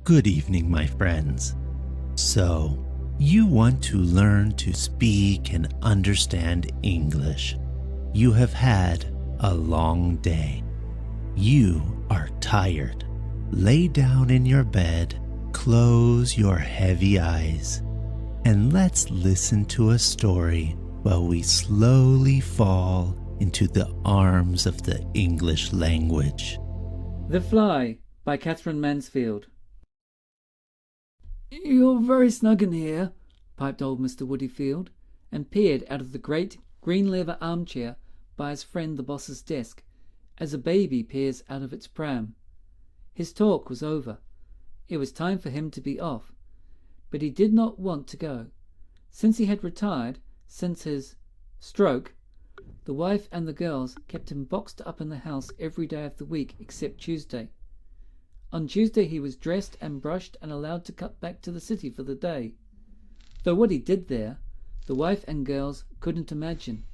Good evening, my friends. So, you want to learn to speak and understand English. You have had a long day. You are tired. Lay down in your bed, close your heavy eyes, and let's listen to a story while we slowly fall into the arms of the English language. The Fly by Catherine Mansfield. "You're very snug in here," piped old Mr. Woodyfield, and peered out of the great green leather armchair by his friend the boss's desk, as a baby peers out of its pram. His talk was over. It was time for him to be off, but he did not want to go. Since he had retired, since his stroke, the wife and the girls kept him boxed up in the house every day of the week except Tuesday. On Tuesday he was dressed and brushed and allowed to cut back to the city for the day. Though what he did there, the wife and girls couldn't imagine.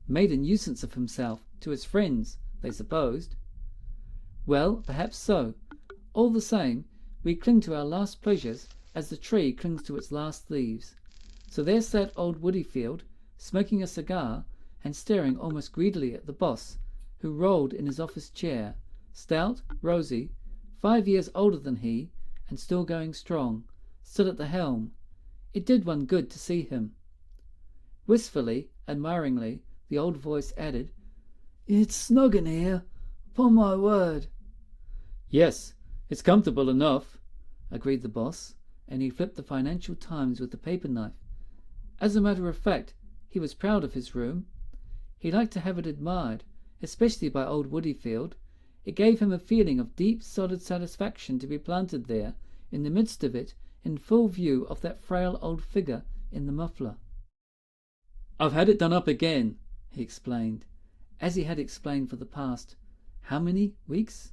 Made a nuisance of himself to his friends, they supposed. Well, perhaps so. All the same, we cling to our last pleasures as the tree clings to its last leaves. So there sat old Woodyfield, smoking a cigar and staring almost greedily at the boss, who rolled in his office chair, stout, rosy, 5 years older than he, and still going strong, still at the helm. It did one good to see him. Wistfully, admiringly, the old voice added, "It's snug in here, upon my word." "Yes, it's comfortable enough," agreed the boss, and he flipped the Financial Times with the paper knife. As a matter of fact, he was proud of his room. He liked to have it admired, especially by old Woodyfield. It gave him a feeling of deep, solid satisfaction to be planted there, in the midst of it, in full view of that frail old figure in the muffler. "I've had it done up again," he explained, as he had explained for the past, how many weeks?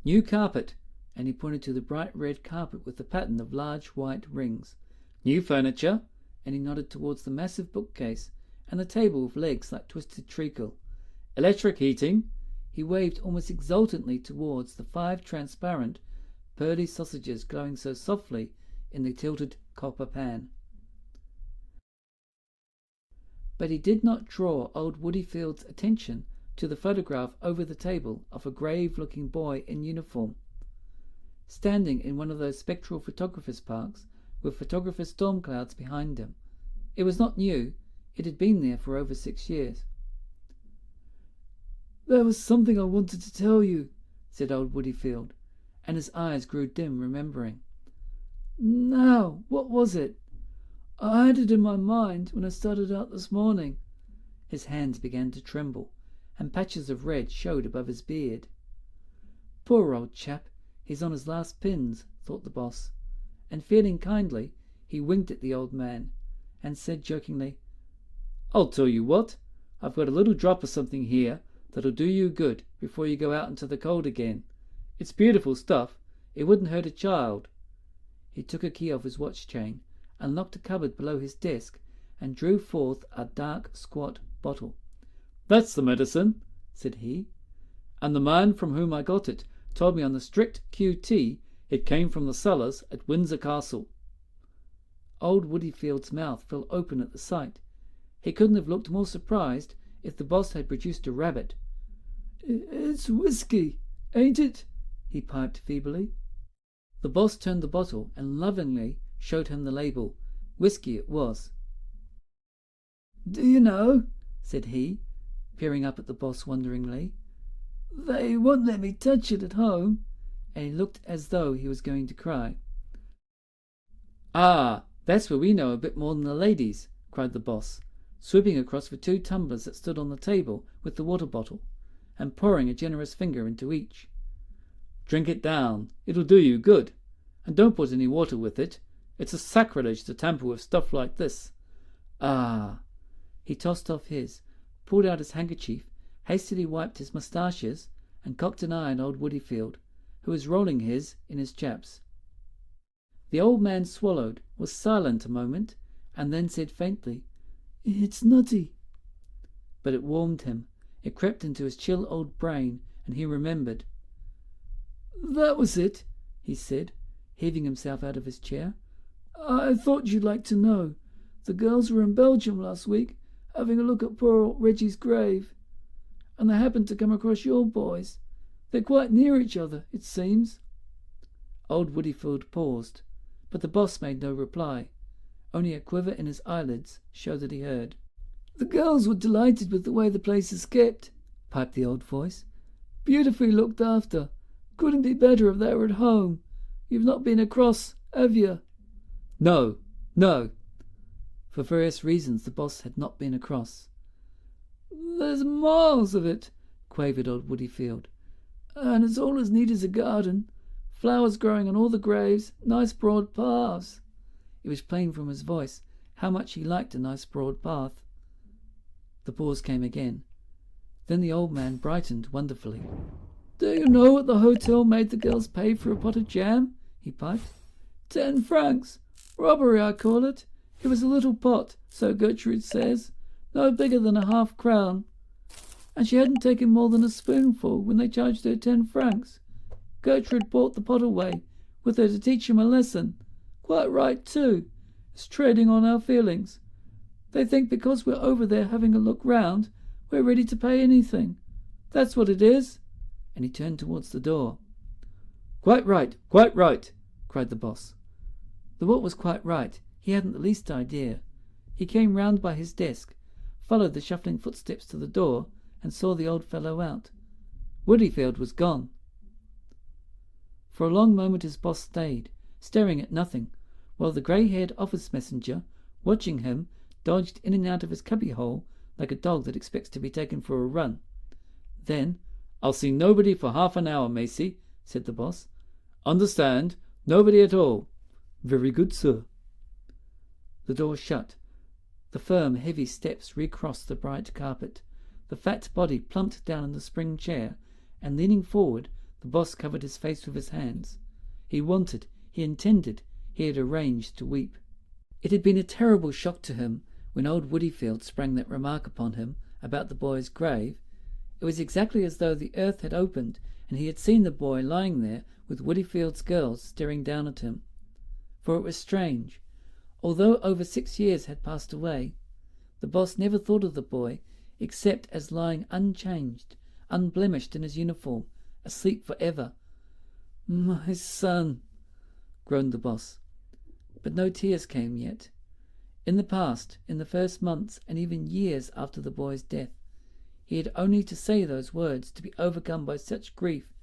"New carpet," and he pointed to the bright red carpet with the pattern of large white rings. "New furniture," and he nodded towards the massive bookcase and the table with legs like twisted treacle. "Electric heating." He waved almost exultantly towards the 5 transparent, pearly sausages glowing so softly in the tilted copper pan. But he did not draw old Woodyfield's attention to the photograph over the table of a grave-looking boy in uniform, standing in one of those spectral photographers' parks with photographer storm clouds behind him. It was not new. It had been there for over 6 years. "There was something I wanted to tell you," said old Woodyfield, and his eyes grew dim, remembering. "Now, what was it? I had it in my mind when I started out this morning." His hands began to tremble, and patches of red showed above his beard. "Poor old chap, he's on his last pins," thought the boss, and feeling kindly, he winked at the old man, and said jokingly, "I'll tell you what, I've got a little drop of something here that'll do you good before you go out into the cold again. It's beautiful stuff. It wouldn't hurt a child." He took a key off his watch chain, unlocked a cupboard below his desk, and drew forth a dark, squat bottle. "That's the medicine," said he, "and the man from whom I got it told me on the strict QT it came from the cellars at Windsor Castle." Old Woodyfield's mouth fell open at the sight. He couldn't have looked more surprised if the boss had produced a rabbit. "It's whiskey, ain't it?" he piped feebly. The boss turned the bottle and lovingly showed him the label. Whiskey it was. "Do you know," said he, peering up at the boss wonderingly, "they won't let me touch it at home," and he looked as though he was going to cry. "Ah, that's where we know a bit more than the ladies," cried the boss, swooping across for 2 tumblers that stood on the table with the water bottle, and pouring a generous finger into each. "Drink it down. It'll do you good. And don't put any water with it. It's a sacrilege to tamper with stuff like this. Ah!" He tossed off his, pulled out his handkerchief, hastily wiped his moustaches, and cocked an eye on old Woodyfield, who was rolling his in his chaps. The old man swallowed, was silent a moment, and then said faintly, "It's nutty." But it warmed him. It crept into his chill old brain, and he remembered. "That was it," he said, heaving himself out of his chair. "I thought you'd like to know. The girls were in Belgium last week, having a look at poor old Reggie's grave, and they happened to come across your boys. They're quite near each other, it seems." Old Woodyfield paused, but the boss made no reply. Only a quiver in his eyelids showed that he heard. "The girls were delighted with the way the place is kept," piped the old voice. "Beautifully looked after. Couldn't be better if they were at home. You've not been across, have you?" No. For various reasons the boss had not been across. "There's miles of it," quavered old Woodyfield. "And it's all as neat as a garden. Flowers growing on all the graves, nice broad paths." It was plain from his voice how much he liked a nice broad path. The pause came again. Then the old man brightened wonderfully. "Do you know what the hotel made the girls pay for a pot of jam?" he piped. 10 francs. Robbery, I call it. It was a little pot, so Gertrude says, no bigger than a half-crown. And she hadn't taken more than a spoonful when they charged her 10 francs. Gertrude brought the pot away with her to teach him a lesson. Quite right, too. It's trading on our feelings. They think because we're over there having a look round, we're ready to pay anything. That's what it is." And he turned towards the door. Quite right, cried the boss. Though what was quite right, he hadn't the least idea. He came round by his desk, followed the shuffling footsteps to the door, and saw the old fellow out. Woodyfield was gone. For a long moment his boss stayed, staring at nothing, while the grey-haired office messenger, watching him, dodged in and out of his cubbyhole like a dog that expects to be taken for a run. Then, "I'll see nobody for half an hour, Macy," said the boss. "Understand? Nobody at all." "Very good, sir." The door shut. The firm, heavy steps recrossed the bright carpet. The fat body plumped down in the spring chair, and leaning forward, the boss covered his face with his hands. He wanted, he intended, he had arranged to weep. It had been a terrible shock to him when old Woodyfield sprang that remark upon him about the boy's grave. It was exactly as though the earth had opened and he had seen the boy lying there with Woodyfield's girls staring down at him. For it was strange. Although over 6 years had passed away, the boss never thought of the boy except as lying unchanged, unblemished in his uniform, asleep for ever. "My son," groaned the boss. But no tears came yet. In the past, in the first months and even years after the boy's death, he had only to say those words to be overcome by such grief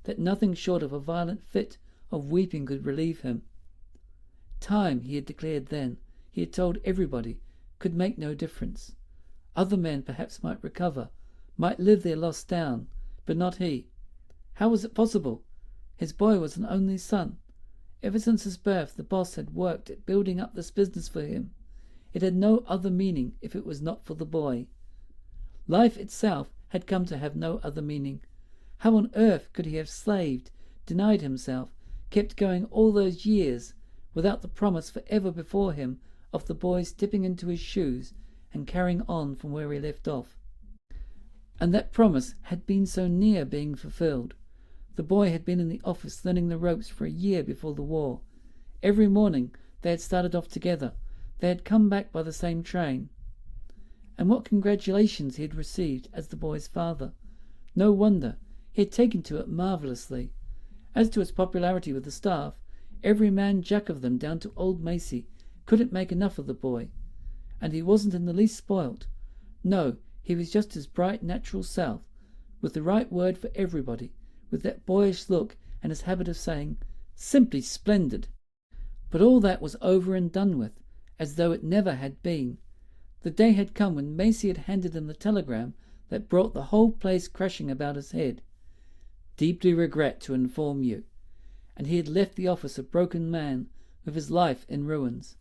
that nothing short of a violent fit of weeping could relieve him. Time, he had declared then, he had told everybody, could make no difference. Other men perhaps might recover, might live their loss down, but not he. How was it possible? His boy was an only son. Ever since his birth the boss had worked at building up this business for him. It had no other meaning if it was not for the boy. Life itself had come to have no other meaning. How on earth could he have slaved, denied himself, kept going all those years, without the promise for ever before him of the boy's dipping into his shoes and carrying on from where he left off? And that promise had been so near being fulfilled. The boy had been in the office learning the ropes for a year before the war. Every morning they had started off together. They had come back by the same train. And what congratulations he had received as the boy's father. No wonder. He had taken to it marvellously. As to its popularity with the staff, every man jack of them down to old Macy couldn't make enough of the boy. And he wasn't in the least spoilt. No, he was just his bright natural self, with the right word for everybody, with that boyish look and his habit of saying, "Simply splendid." But all that was over and done with, as though it never had been. The day had come when Macy had handed him the telegram that brought the whole place crashing about his head. "Deeply regret to inform you." And he had left the office a broken man, with his life in ruins.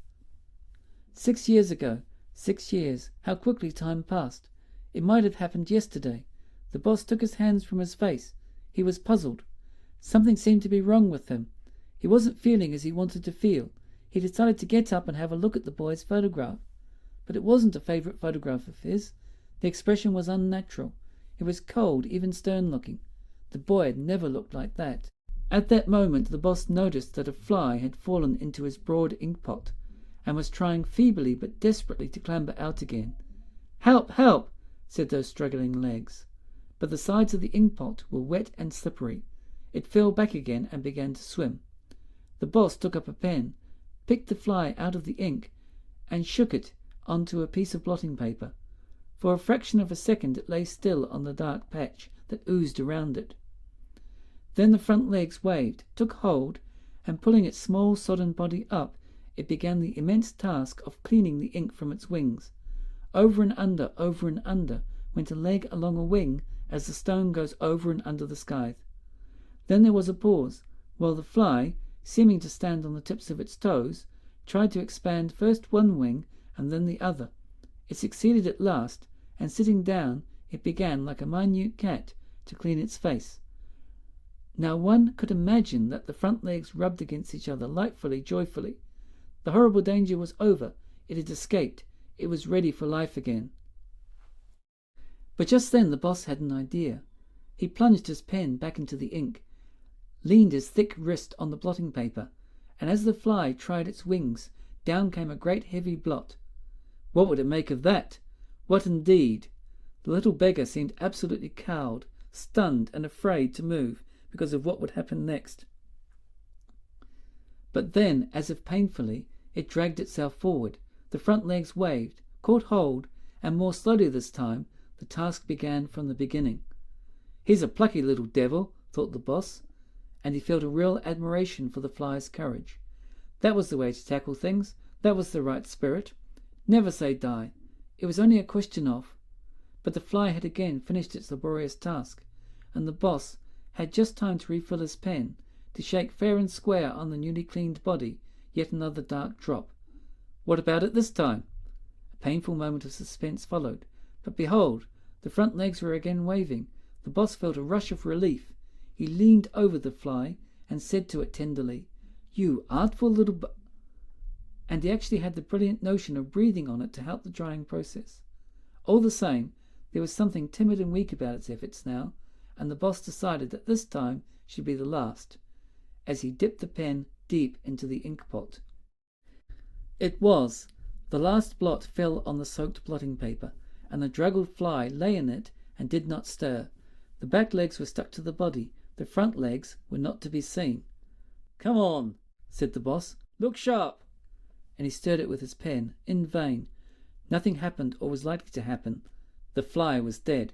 6 years ago, 6 years, how quickly time passed. It might have happened yesterday. The boss took his hands from his face. He was puzzled. Something seemed to be wrong with him. He wasn't feeling as he wanted to feel. He decided to get up and have a look at the boy's photograph. But it wasn't a favourite photograph of his. The expression was unnatural. It was cold, even stern-looking. The boy had never looked like that. At that moment the boss noticed that a fly had fallen into his broad inkpot, and was trying feebly but desperately to clamber out again. "Help! Help!" said those struggling legs. But the sides of the inkpot were wet and slippery. It fell back again and began to swim. The boss took up a pen, picked the fly out of the ink, and shook it onto a piece of blotting paper. For a fraction of a second it lay still on the dark patch that oozed around it. Then the front legs waved, took hold, and pulling its small sodden body up, it began the immense task of cleaning the ink from its wings. Over and under went a leg along a wing as the stone goes over and under the scythe. Then there was a pause, while the fly, seeming to stand on the tips of its toes, tried to expand first one wing and then the other. It succeeded at last, and sitting down, it began, like a minute cat, to clean its face. Now one could imagine that the front legs rubbed against each other lightfully, joyfully. The horrible danger was over. It had escaped. It was ready for life again. But just then the boss had an idea. He plunged his pen back into the ink, leaned his thick wrist on the blotting paper, and as the fly tried its wings, down came a great heavy blot. What would it make of that? What indeed? The little beggar seemed absolutely cowed, stunned, and afraid to move because of what would happen next. But then, as if painfully, it dragged itself forward. The front legs waved, caught hold, and more slowly this time, the task began from the beginning. "He's a plucky little devil," thought the boss, and he felt a real admiration for the fly's courage. That was the way to tackle things. That was the right spirit. Never say die. It was only a question of... But the fly had again finished its laborious task, and the boss had just time to refill his pen, to shake fair and square on the newly cleaned body yet another dark drop. What about it this time? A painful moment of suspense followed, but behold, the front legs were again waving. The boss felt a rush of relief. He leaned over the fly and said to it tenderly, "You artful little and he actually had the brilliant notion of breathing on it to help the drying process. All the same, there was something timid and weak about its efforts now, and the boss decided that this time should be the last, as he dipped the pen deep into the inkpot. It was. The last blot fell on the soaked blotting paper, and the draggled fly lay in it and did not stir. The back legs were stuck to the body. The front legs were not to be seen. "Come on," said the boss. "Look sharp." And he stirred it with his pen. In vain. Nothing happened or was likely to happen. The fly was dead.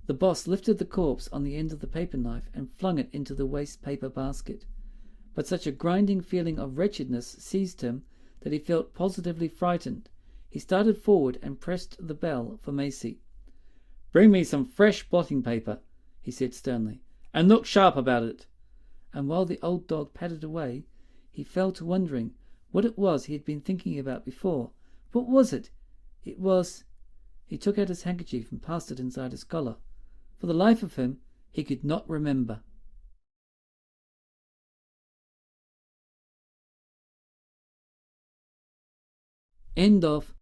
The boss lifted the corpse on the end of the paper knife and flung it into the waste paper basket. But such a grinding feeling of wretchedness seized him that he felt positively frightened. He started forward and pressed the bell for Macy. "Bring me some fresh blotting paper," he said sternly, "and look sharp about it." And while the old dog padded away, he fell to wondering what it was he had been thinking about before. What was it? It was... He took out his handkerchief and passed it inside his collar. For the life of him, he could not remember. End of